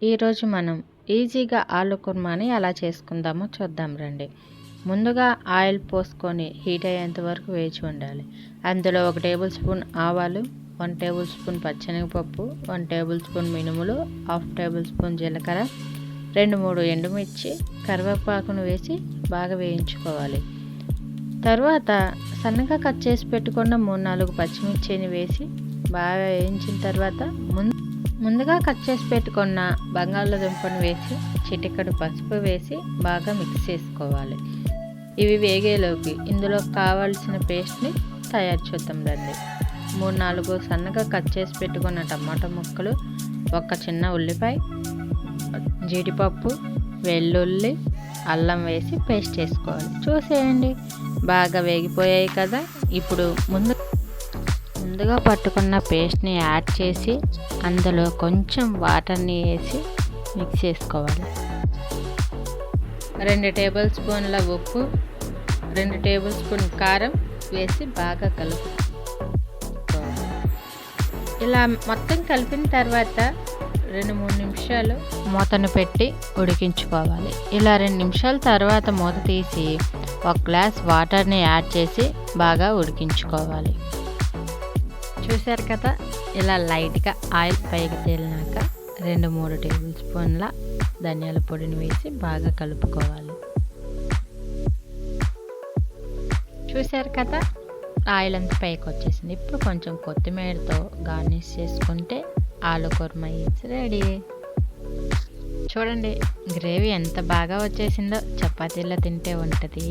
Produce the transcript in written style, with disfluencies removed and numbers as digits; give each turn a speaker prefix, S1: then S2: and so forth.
S1: ఈరోజు మనం ఈజీగా ఆలు కుర్మాని ఎలా చేసుకుందామో చూద్దాం రండి. ముందుగా ఆయిల్ పోసుకొని హీట్ అయ్యేంత వరకు వేచి ఉండాలి. అందులో 1 టేబుల్ స్పూన్ ఆవాలు, 1 టేబుల్ స్పూన్ పచ్చెనగపప్పు, 1 టేబుల్ స్పూన్ మినుములు, 1/2 టేబుల్ స్పూన్ జీలకర్ర, 2-3 ఎండుమిర్చి, కరివేపాకును వేసి బాగా వేయించుకోవాలి. తర్వాత సన్నగా కట్ చేసి పెట్టుకున్న 3-4 పచ్చిమిర్చిని వేసి బాగా వేయించిన తర్వాత ముందుగా కట్ చేసి పెట్టుకున్న బంగాళదుంపను వేసి చిటికెడు పసుపు వేసి బాగా మిక్స్ చేసుకోవాలి. ఇవి వేగేలోకి ఇందులో కావాల్సిన పేస్ట్ని తయారు చేద్దాం రండి. 3-4 సన్నగా కట్ చేసి పెట్టుకున్న టమాటా ముక్కలు, 1 చిన్న ఉల్లిపాయ, జీడిపప్పు, వెల్లుల్లి, అల్లం వేసి పేస్ట్ చేసుకోవాలి. చూసేయండి, బాగా వేగిపోయాయి కదా. ఇప్పుడు ముందుగా పట్టుకున్న పేస్ట్ని యాడ్ చేసి అందులో కొంచెం వాటర్ని వేసి మిక్స్ చేసుకోవాలి. 2 టేబుల్ స్పూన్ల ఉప్పు, 2 టేబుల్ స్పూన్ కారం వేసి బాగా కలుపుకోవాలి. ఇలా మొత్తం కలిపిన తర్వాత 2-3 నిమిషాలు మూతను పెట్టి ఉడికించుకోవాలి. ఇలా 2 నిమిషాల తర్వాత మూత తీసి 1 గ్లాస్ వాటర్ని యాడ్ చేసి బాగా ఉడికించుకోవాలి. చూశారు కదా, ఇలా లైట్గా ఆయిల్ పైకి తేలినాక 2-3 టేబుల్ స్పూన్ల ధనియాల పొడిని వేసి బాగా కలుపుకోవాలి. చూశారు కదా, ఆయిల్ అంతా పైకి వచ్చేసింది. ఇప్పుడు కొంచెం కొత్తిమీరతో గార్నిష్ చేసుకుంటే ఆలు కుర్మా ఈజ్ రెడీ. చూడండి, గ్రేవీ ఎంత బాగా వచ్చేసిందో, చపాతీలో తింటే ఉంటుంది.